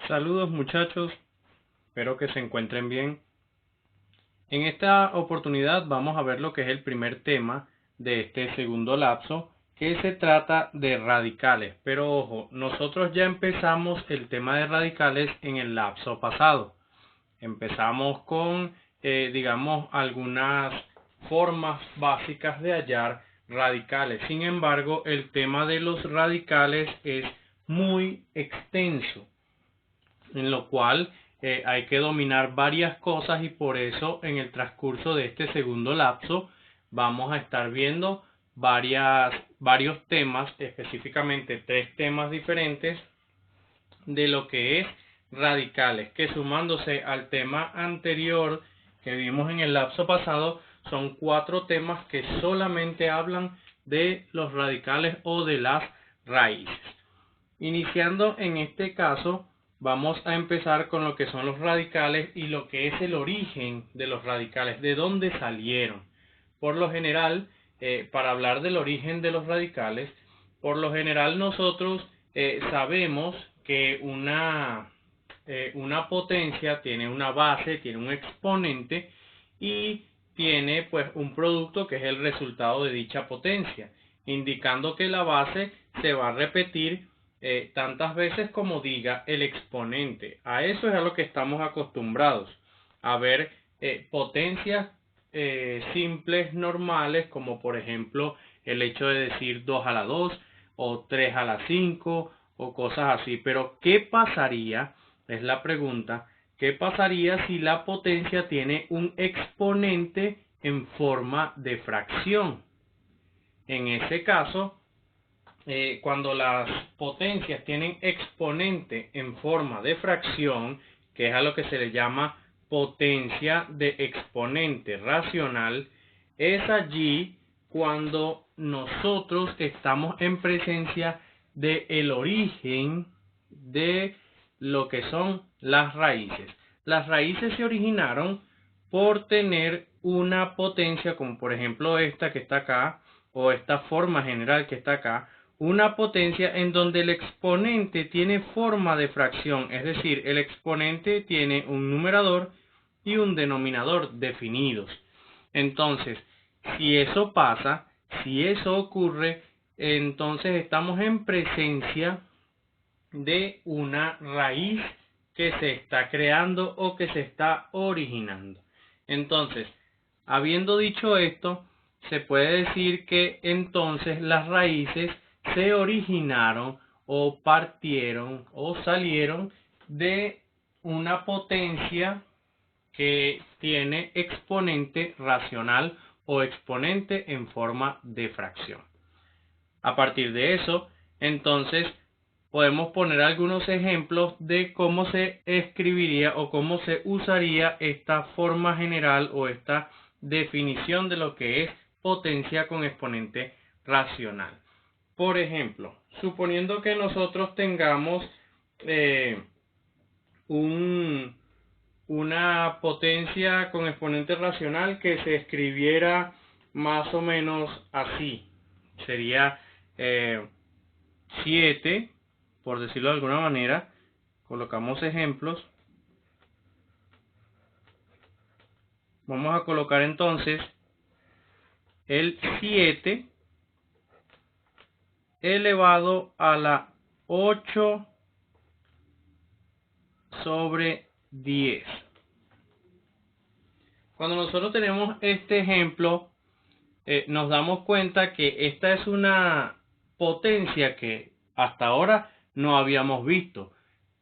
Saludos muchachos, espero que se encuentren bien. En esta oportunidad vamos a ver lo que es el primer tema de este segundo lapso, que se trata de radicales. Pero ojo, nosotros ya empezamos el tema de radicales en el lapso pasado. Empezamos con, digamos, algunas formas básicas de hallar radicales. Sin embargo, el tema de los radicales es muy extenso, en lo cual hay que dominar varias cosas, y por eso en el transcurso de este segundo lapso vamos a estar viendo varios temas, específicamente 3 temas diferentes de lo que es radicales, que sumándose al tema anterior que vimos en el lapso pasado, son 4 temas que solamente hablan de los radicales o de las raíces. Iniciando en este caso, vamos a empezar con lo que son los radicales y lo que es el origen de los radicales, de dónde salieron. Por lo general, para hablar del origen de los radicales, por lo general nosotros sabemos que una potencia tiene una base, tiene un exponente y tiene pues un producto que es el resultado de dicha potencia, indicando que la base se va a repetir tantas veces como diga el exponente. A eso es a lo que estamos acostumbrados, a ver potencias simples, normales, como por ejemplo el hecho de decir 2 a la 2 o 3 a la 5 o cosas así. Pero ¿qué pasaría? Es la pregunta. ¿Qué pasaría si la potencia tiene un exponente en forma de fracción? En ese caso, cuando las potencias tienen exponente en forma de fracción, que es a lo que se le llama potencia de exponente racional, es allí cuando nosotros estamos en presencia del origen de lo que son las raíces. Las raíces se originaron por tener una potencia, como por ejemplo esta que está acá, o esta forma general que está acá, una potencia en donde el exponente tiene forma de fracción, es decir, el exponente tiene un numerador y un denominador definidos. Entonces, si eso pasa, si eso ocurre, entonces estamos en presencia de una raíz que se está creando o que se está originando. Entonces, habiendo dicho esto, se puede decir que entonces las raíces se originaron o partieron o salieron de una potencia que tiene exponente racional o exponente en forma de fracción. A partir de eso, entonces, podemos poner algunos ejemplos de cómo se escribiría o cómo se usaría esta forma general o esta definición de lo que es potencia con exponente racional. Por ejemplo, suponiendo que nosotros tengamos una potencia con exponente racional que se escribiera más o menos así. Sería 7, por decirlo de alguna manera. Colocamos ejemplos. Vamos a colocar entonces el 7 elevado a la 8 sobre 10. Cuando nosotros tenemos este ejemplo, nos damos cuenta que esta es una potencia que hasta ahora no habíamos visto,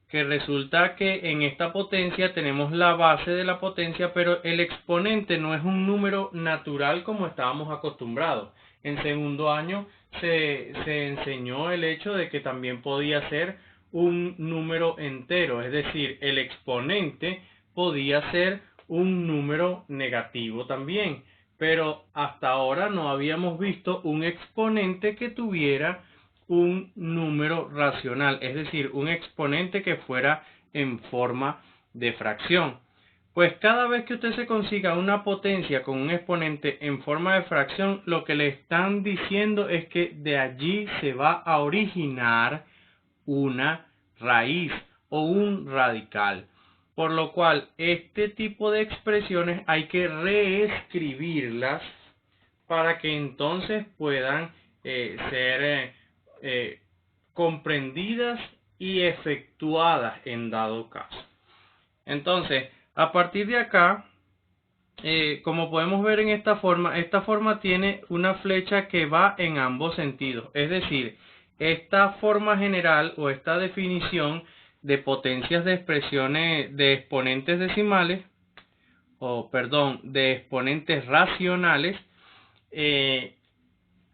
que resulta que en esta potencia tenemos la base de la potencia, pero el exponente no es un número natural como estábamos acostumbrados. En segundo año se enseñó el hecho de que también podía ser un número entero, es decir, el exponente podía ser un número negativo también, pero hasta ahora no habíamos visto un exponente que tuviera un número racional, es decir, un exponente que fuera en forma de fracción. Pues cada vez que usted se consiga una potencia con un exponente en forma de fracción, lo que le están diciendo es que de allí se va a originar una raíz o un radical. Por lo cual, este tipo de expresiones hay que reescribirlas para que entonces puedan ser comprendidas y efectuadas en dado caso. Entonces, a partir de acá, como podemos ver en esta forma tiene una flecha que va en ambos sentidos. Es decir, esta forma general o esta definición de potencias de expresiones de exponentes decimales, de exponentes racionales,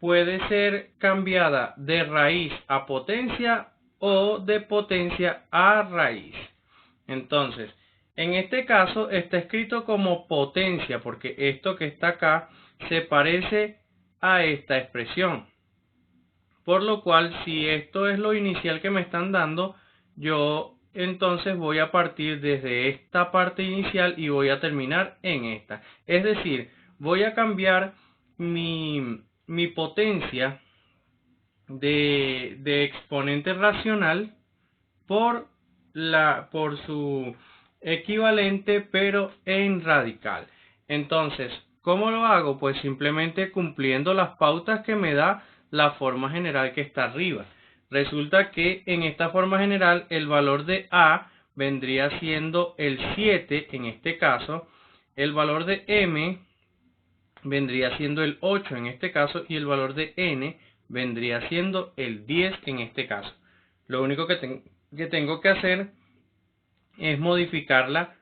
puede ser cambiada de raíz a potencia o de potencia a raíz. Entonces, en este caso está escrito como potencia porque esto que está acá se parece a esta expresión. Por lo cual, si esto es lo inicial que me están dando, yo entonces voy a partir desde esta parte inicial y voy a terminar en esta. Es decir, voy a cambiar mi potencia de exponente racional por su equivalente, pero en radical. Entonces, ¿cómo lo hago? Pues simplemente cumpliendo las pautas que me da la forma general que está arriba. Resulta que en esta forma general el valor de A vendría siendo el 7 en este caso, el valor de M vendría siendo el 8 en este caso y el valor de N vendría siendo el 10 en este caso. Lo único que tengo que hacer es modificarla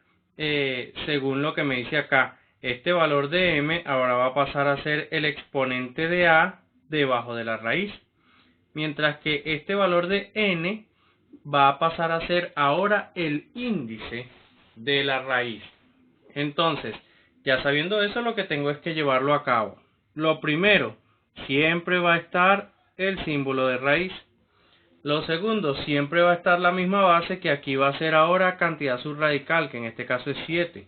según lo que me dice acá. Este valor de M ahora va a pasar a ser el exponente de A debajo de la raíz, mientras que este valor de N va a pasar a ser ahora el índice de la raíz. Entonces, ya sabiendo eso, lo que tengo es que llevarlo a cabo. Lo primero, siempre va a estar el símbolo de raíz. Lo segundo, siempre va a estar la misma base, que aquí va a ser ahora cantidad subradical, que en este caso es 7.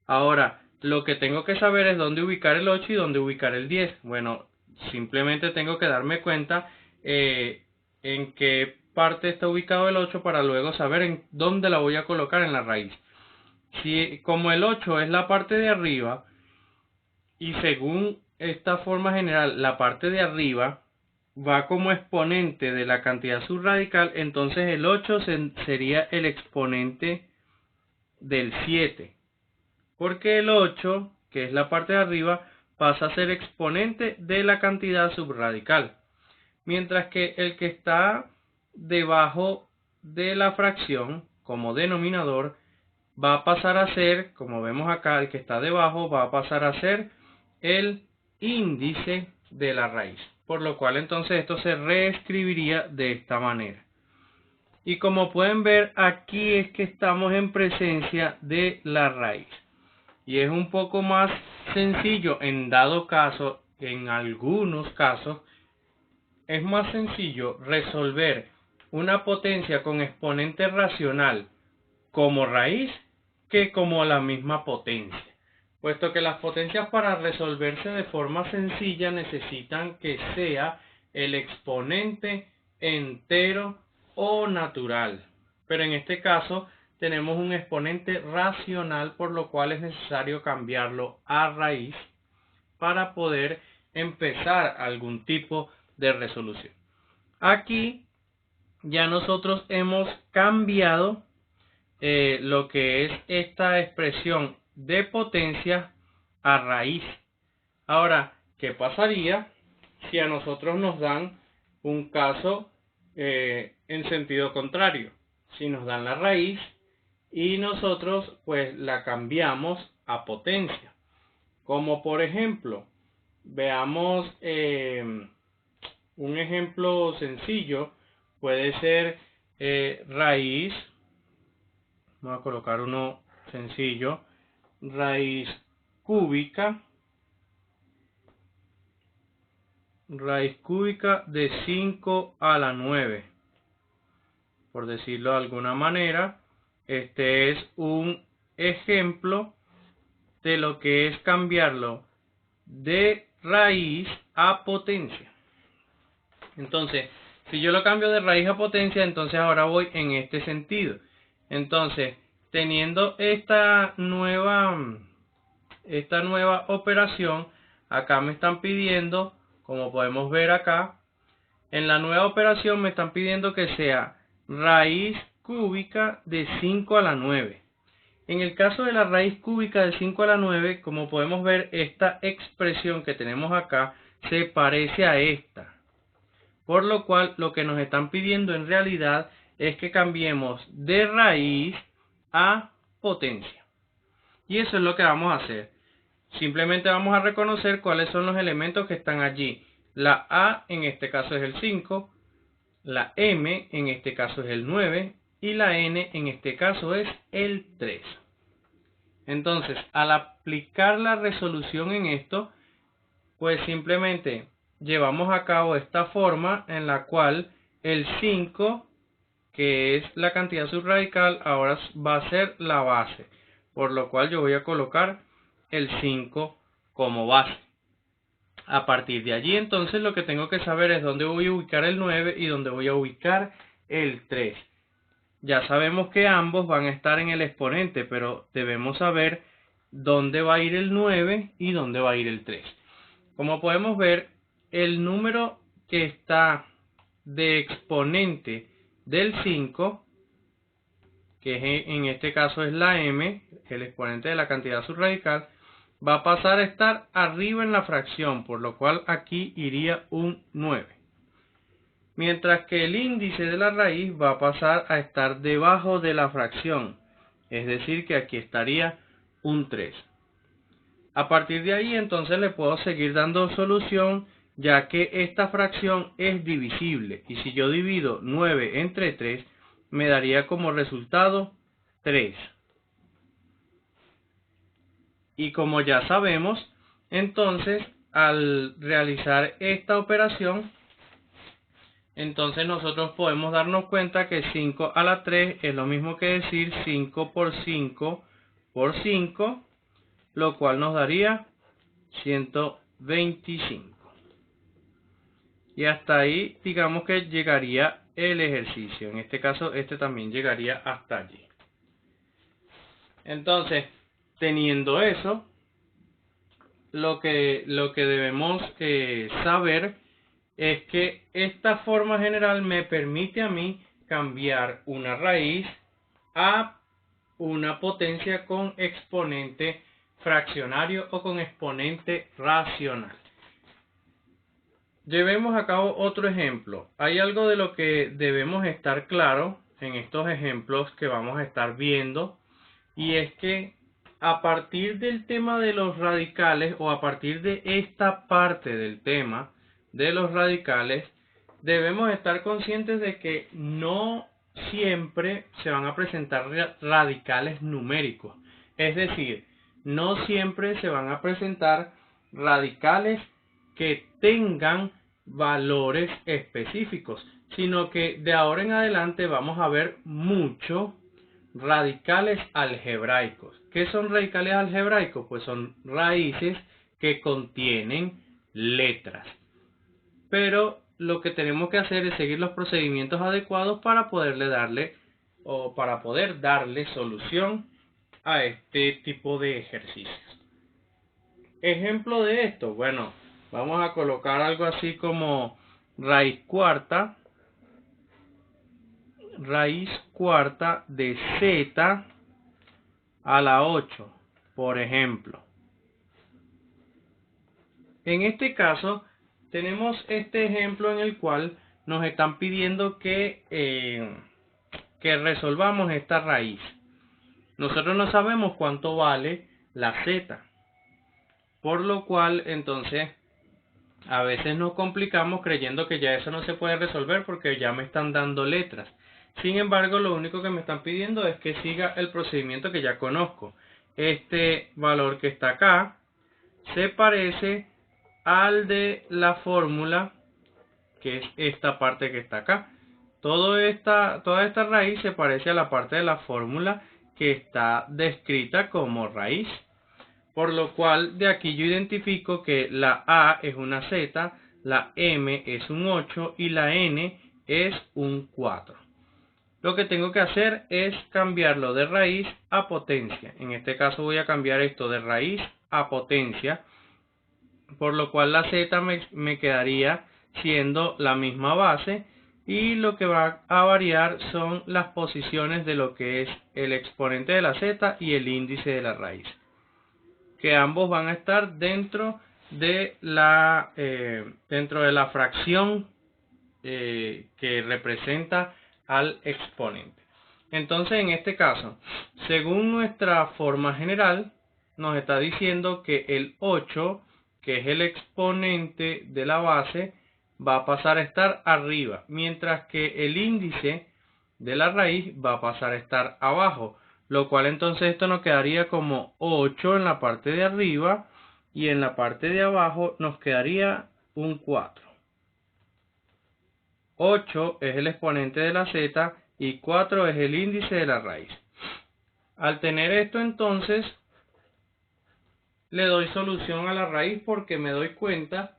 Ahora, lo que tengo que saber es dónde ubicar el 8 y dónde ubicar el 10. Bueno, simplemente tengo que darme cuenta en qué parte está ubicado el 8 para luego saber en dónde la voy a colocar en la raíz. Como el 8 es la parte de arriba, y según esta forma general, la parte de arriba va como exponente de la cantidad subradical, entonces el 8 sería el exponente del 7. Porque el 8, que es la parte de arriba, pasa a ser exponente de la cantidad subradical. Mientras que el que está debajo de la fracción, como denominador, va a pasar a ser, como vemos acá, el que está debajo va a pasar a ser el índice de la raíz. Por lo cual entonces esto se reescribiría de esta manera. Y como pueden ver, aquí es que estamos en presencia de la raíz. Y es un poco más sencillo en dado caso, en algunos casos, es más sencillo resolver una potencia con exponente racional como raíz que como la misma potencia, puesto que las potencias para resolverse de forma sencilla necesitan que sea el exponente entero o natural, pero en este caso tenemos un exponente racional, por lo cual es necesario cambiarlo a raíz para poder empezar algún tipo de resolución. Aquí ya nosotros hemos cambiado lo que es esta expresión de potencia a raíz. Ahora, ¿qué pasaría si a nosotros nos dan un caso en sentido contrario? Si nos dan la raíz y nosotros pues la cambiamos a potencia. Como por ejemplo, veamos un ejemplo sencillo, puede ser raíz. Vamos a colocar uno sencillo, raíz cúbica de 5 a la 9. Por decirlo de alguna manera, este es un ejemplo de lo que es cambiarlo de raíz a potencia. Entonces, Si yo lo cambio de raíz a potencia, entonces ahora voy en este sentido. Entonces, teniendo esta nueva operación, acá me están pidiendo, como podemos ver acá, en la nueva operación me están pidiendo que sea raíz cúbica de 5 a la 9. En el caso de la raíz cúbica de 5 a la 9, como podemos ver, esta expresión que tenemos acá se parece a esta. Por lo cual, lo que nos están pidiendo en realidad es que cambiemos de raíz a potencia. Y eso es lo que vamos a hacer. Simplemente vamos a reconocer cuáles son los elementos que están allí. La A en este caso es el 5, la M en este caso es el 9 y la N en este caso es el 3. Entonces, al aplicar la resolución en esto, pues simplemente llevamos a cabo esta forma en la cual el 5, que es la cantidad subradical, ahora va a ser la base. Por lo cual yo voy a colocar el 5 como base. A partir de allí, entonces, lo que tengo que saber es dónde voy a ubicar el 9 y dónde voy a ubicar el 3. Ya sabemos que ambos van a estar en el exponente, pero debemos saber dónde va a ir el 9 y dónde va a ir el 3. Como podemos ver, el número que está de exponente del 5, que en este caso es la m, el exponente de la cantidad subradical, va a pasar a estar arriba en la fracción, por lo cual aquí iría un 9. Mientras que el índice de la raíz va a pasar a estar debajo de la fracción, es decir que aquí estaría un 3. A partir de ahí entonces le puedo seguir dando solución, ya que esta fracción es divisible, y si yo divido 9 entre 3, me daría como resultado 3. Y como ya sabemos, entonces al realizar esta operación, entonces nosotros podemos darnos cuenta que 5 a la 3 es lo mismo que decir 5 por 5 por 5, lo cual nos daría 125. Y hasta ahí digamos que llegaría el ejercicio. En este caso, este también llegaría hasta allí. Entonces, teniendo eso, lo que debemos saber es que esta forma general me permite a mí cambiar una raíz a una potencia con exponente fraccionario o con exponente racional. Llevemos a cabo otro ejemplo. Hay algo de lo que debemos estar claro en estos ejemplos que vamos a estar viendo, y es que a partir del tema de los radicales, o a partir de esta parte del tema de los radicales, debemos estar conscientes de que no siempre se van a presentar radicales numéricos. Es decir, no siempre se van a presentar radicales que tengan valores específicos, sino que de ahora en adelante vamos a ver mucho radicales algebraicos. ¿Qué son radicales algebraicos? Pues son raíces que contienen letras. Pero lo que tenemos que hacer es seguir los procedimientos adecuados para poder darle solución a este tipo de ejercicios. Ejemplo de esto, bueno, vamos a colocar algo así como raíz cuarta de z a la 8, por ejemplo. En este caso, tenemos este ejemplo en el cual nos están pidiendo que resolvamos esta raíz. Nosotros no sabemos cuánto vale la z, por lo cual entonces a veces nos complicamos creyendo que ya eso no se puede resolver porque ya me están dando letras. Sin embargo, lo único que me están pidiendo es que siga el procedimiento que ya conozco. Este valor que está acá se parece al de la fórmula, que es esta parte que está acá. Toda esta raíz se parece a la parte de la fórmula que está descrita como raíz. Por lo cual de aquí yo identifico que la A es una Z, la M es un 8 y la N es un 4. Lo que tengo que hacer es cambiarlo de raíz a potencia. En este caso voy a cambiar esto de raíz a potencia, por lo cual la z me quedaría siendo la misma base, y lo que va a variar son las posiciones de lo que es el exponente de la z y el índice de la raíz, que ambos van a estar dentro de la fracción que representa al exponente. Entonces, en este caso, según nuestra forma general, nos está diciendo que el 8, que es el exponente de la base, va a pasar a estar arriba, mientras que el índice de la raíz va a pasar a estar abajo, lo cual entonces esto nos quedaría como 8 en la parte de arriba, y en la parte de abajo nos quedaría un 4. 8 es el exponente de la z y 4 es el índice de la raíz. Al tener esto, entonces le doy solución a la raíz, porque me doy cuenta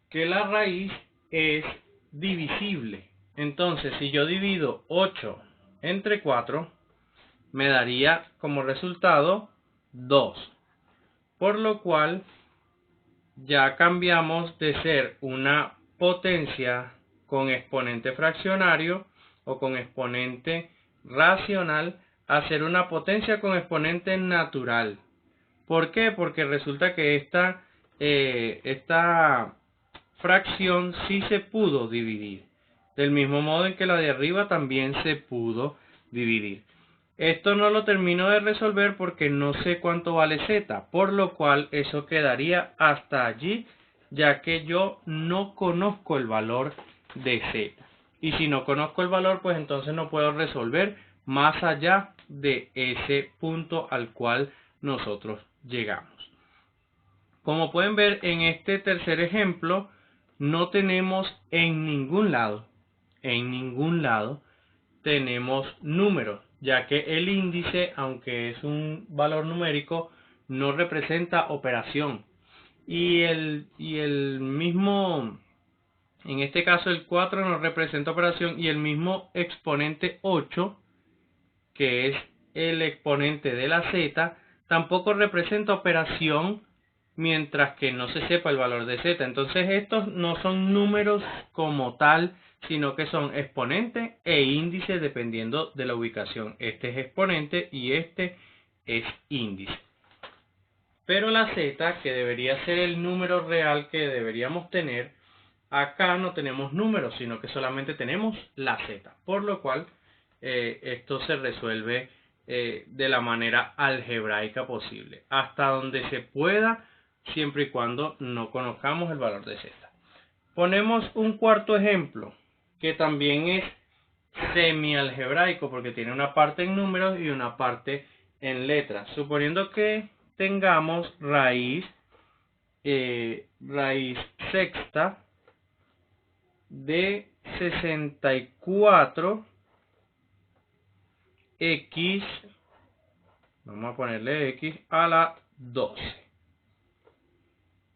que la raíz es divisible. Entonces, si yo divido 8 entre 4, me daría como resultado 2. Por lo cual, ya cambiamos de ser una potencia con exponente fraccionario o con exponente racional a ser una potencia con exponente natural. ¿Por qué? Porque resulta que esta fracción sí se pudo dividir, del mismo modo en que la de arriba también se pudo dividir. Esto no lo termino de resolver porque no sé cuánto vale z, por lo cual eso quedaría hasta allí, ya que yo no conozco el valor de z. Y si no conozco el valor, pues entonces no puedo resolver más allá de ese punto al cual nosotros llegamos. Como pueden ver en este tercer ejemplo, no tenemos en ningún lado tenemos números, ya que el índice, aunque es un valor numérico, no representa operación. Y el mismo, en este caso el 4 no representa operación, y el mismo exponente 8, que es el exponente de la z, tampoco representa operación mientras que no se sepa el valor de z. Entonces estos no son números como tal, sino que son exponente e índice dependiendo de la ubicación. Este es exponente y este es índice. Pero la z, que debería ser el número real que deberíamos tener, acá no tenemos números, sino que solamente tenemos la z. Por lo cual esto se resuelve de la manera algebraica posible, hasta donde se pueda, siempre y cuando no conozcamos el valor de z. Ponemos un cuarto ejemplo, que también es semi-algebraico, porque tiene una parte en números y una parte en letras. Suponiendo que tengamos raíz sexta de 64 x, vamos a ponerle x a la 12,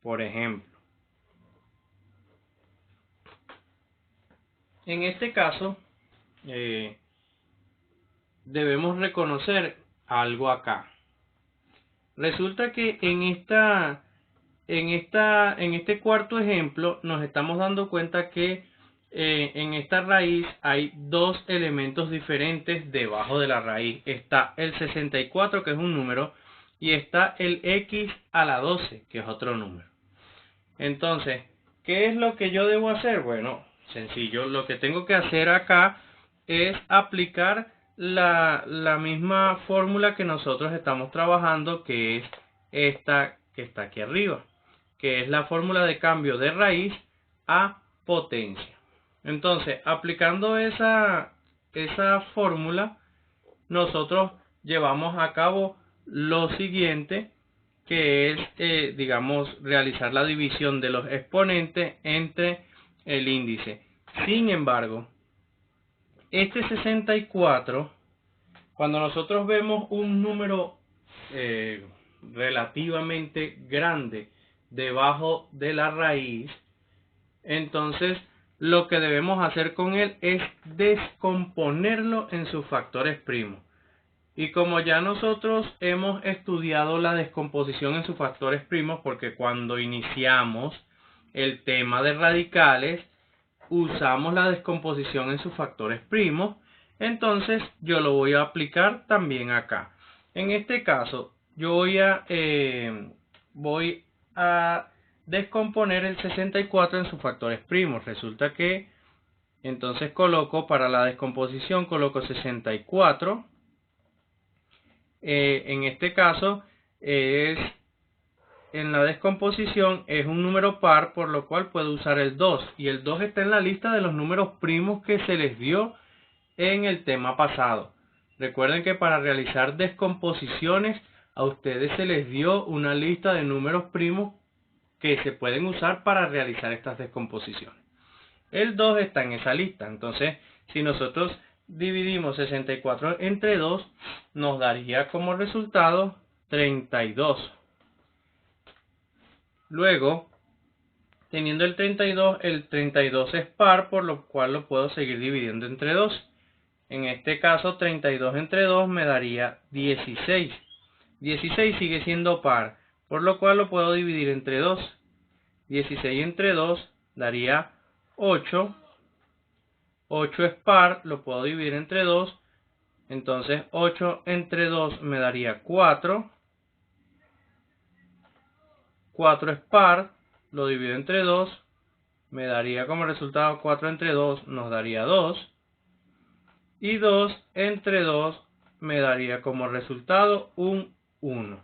por ejemplo. En este caso, debemos reconocer algo acá. Resulta que en este cuarto ejemplo nos estamos dando cuenta que en esta raíz hay dos elementos diferentes debajo de la raíz. Está el 64, que es un número, y está el x a la 12, que es otro número. Entonces, ¿qué es lo que yo debo hacer? Bueno, sencillo. Lo que tengo que hacer acá es aplicar la misma fórmula que nosotros estamos trabajando, que es esta que está aquí arriba, que es la fórmula de cambio de raíz a potencia. Entonces, aplicando esa fórmula, nosotros llevamos a cabo lo siguiente, que es, digamos, realizar la división de los exponentes entre el índice. Sin embargo, este 64, cuando nosotros vemos un número relativamente grande debajo de la raíz, entonces lo que debemos hacer con él es descomponerlo en sus factores primos. Y como ya nosotros hemos estudiado la descomposición en sus factores primos, porque cuando iniciamos el tema de radicales, usamos la descomposición en sus factores primos, entonces yo lo voy a aplicar también acá. En este caso, yo voy a descomponer el 64 en sus factores primos. Resulta que entonces para la descomposición coloco 64. En este caso en la descomposición es un número par, por lo cual puedo usar el 2. Y el 2 está en la lista de los números primos que se les dio en el tema pasado. Recuerden que para realizar descomposiciones a ustedes se les dio una lista de números primos que se pueden usar para realizar estas descomposiciones. El 2 está en esa lista. Entonces, si nosotros dividimos 64 entre 2, nos daría como resultado 32. Luego, teniendo el 32 es par, por lo cual lo puedo seguir dividiendo entre 2. En este caso, 32 entre 2 me daría 16. 16 sigue siendo par, por lo cual lo puedo dividir entre 2. 16 entre 2 daría 8. 8 es par, lo puedo dividir entre 2. Entonces 8 entre 2 me daría 4. 4 es par, lo divido entre 2. Me daría como resultado 4 entre 2 nos daría 2. Y 2 entre 2 me daría como resultado un 1.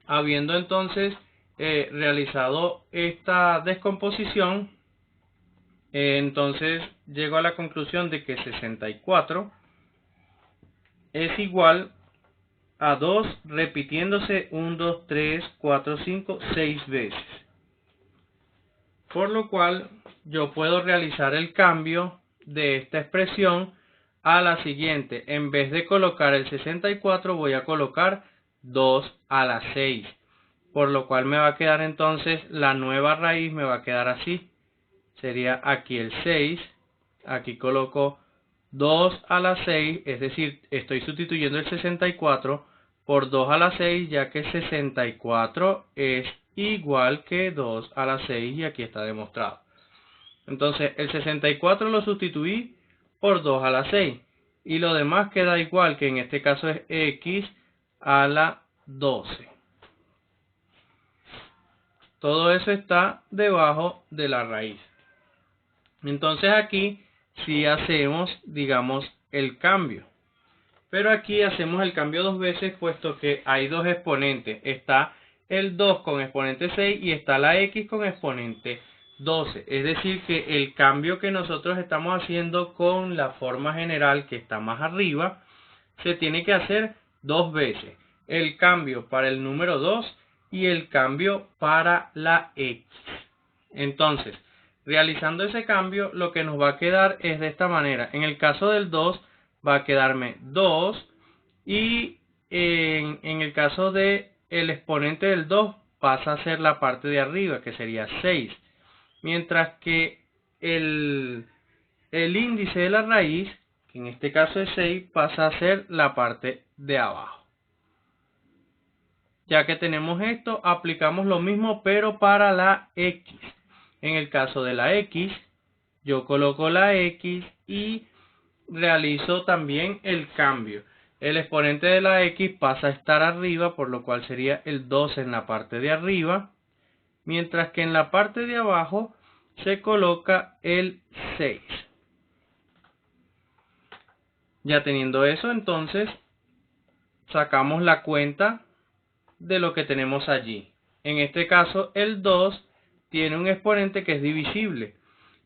Habiendo entonces realizado esta descomposición, entonces llego a la conclusión de que 64 es igual a 2 repitiéndose 1, 2, 3, 4, 5, 6 veces. Por lo cual yo puedo realizar el cambio de esta expresión a la siguiente. En vez de colocar el 64 voy a colocar 2 a la 6. Por lo cual me va a quedar entonces la nueva raíz, me va a quedar así. Sería aquí el 6. Aquí coloco 2 a la 6, es decir, estoy sustituyendo el 64 por 2 a la 6, ya que 64 es igual que 2 a la 6 y aquí está demostrado. Entonces el 64 lo sustituí por 2 a la 6 y lo demás queda igual, que en este caso es x a la 12. Todo eso está debajo de la raíz. Entonces aquí sí hacemos, digamos, el cambio. Pero aquí hacemos el cambio dos veces, puesto que hay dos exponentes. Está el 2 con exponente 6 y está la x con exponente 12. Es decir, que el cambio que nosotros estamos haciendo con la forma general que está más arriba, se tiene que hacer dos veces. El cambio para el número 2 y el cambio para la x. Entonces, realizando ese cambio, lo que nos va a quedar es de esta manera. En el caso del 2, va a quedarme 2 y en el caso de el exponente del 2 pasa a ser la parte de arriba, que sería 6. Mientras que el índice de la raíz, que en este caso es 6, pasa a ser la parte de abajo. Ya que tenemos esto, aplicamos lo mismo pero para la x. En el caso de la x, yo coloco la x y realizo también el cambio. El exponente de la x pasa a estar arriba, por lo cual sería el 2 en la parte de arriba, mientras que en la parte de abajo se coloca el 6. Ya teniendo eso, entonces sacamos la cuenta de lo que tenemos allí. En este caso, el 2 tiene un exponente que es divisible.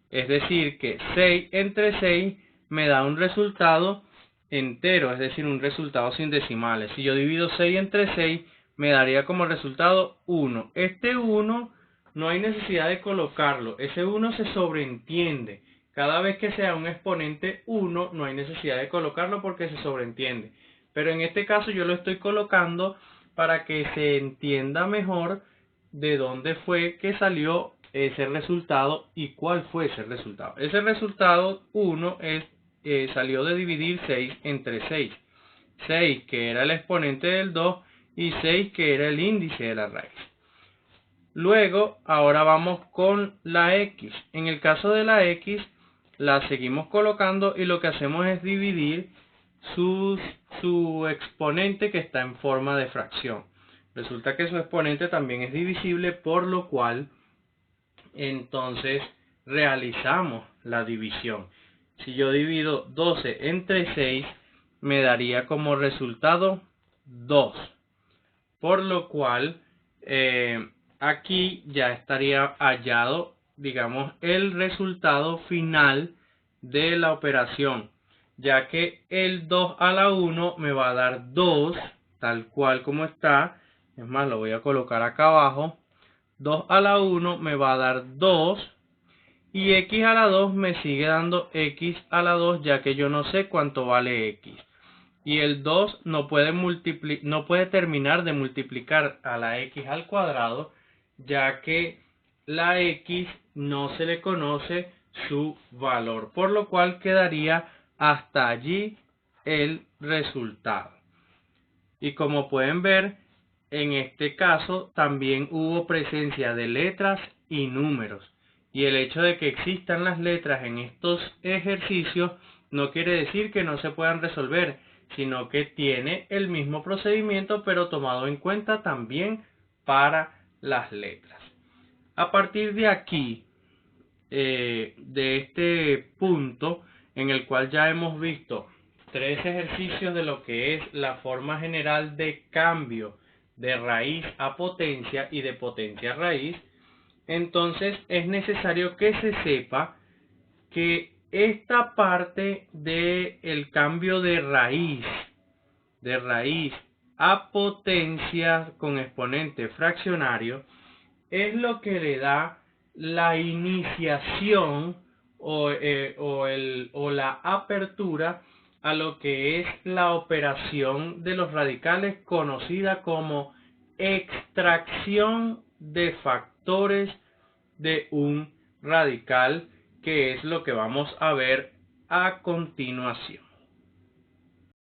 Es decir, que 6 entre 6 me da un resultado entero, es decir, un resultado sin decimales. Si yo divido 6 entre 6, me daría como resultado 1. Este 1 no hay necesidad de colocarlo, ese 1 se sobreentiende. Cada vez que sea un exponente 1, no hay necesidad de colocarlo porque se sobreentiende. Pero en este caso yo lo estoy colocando para que se entienda mejor de dónde fue que salió ese resultado. ¿Y cuál fue ese resultado? Ese resultado 1 salió de dividir 6 entre 6. 6 que era el exponente del 2 y 6 que era el índice de la raíz. Luego, ahora vamos con la x. En el caso de la x, la seguimos colocando y lo que hacemos es dividir su exponente que está en forma de fracción. Resulta que su exponente también es divisible, por lo cual entonces realizamos la división. Si yo divido 12 entre 6, me daría como resultado 2. Por lo cual, aquí ya estaría hallado, digamos, el resultado final de la operación, ya que el 2 a la 1 me va a dar 2, tal cual como está. Es más, lo voy a colocar acá abajo. 2 a la 1 me va a dar 2 y x a la 2 me sigue dando x a la 2, ya que yo no sé cuánto vale x. Y el 2 no puede terminar de multiplicar a la x al cuadrado, ya que la x no se le conoce su valor, por lo cual quedaría hasta allí el resultado. Y como pueden ver, en este caso también hubo presencia de letras y números. Y el hecho de que existan las letras en estos ejercicios no quiere decir que no se puedan resolver, sino que tiene el mismo procedimiento, pero tomado en cuenta también para las letras. A partir de aquí, de este punto en el cual ya hemos visto 3 ejercicios de lo que es la forma general de cambio de raíz a potencia y de potencia a raíz, entonces es necesario que se sepa que esta parte del cambio de raíz a potencia con exponente fraccionario es lo que le da la iniciación o la apertura a lo que es la operación de los radicales, conocida como extracción de factores de un radical, que es lo que vamos a ver a continuación.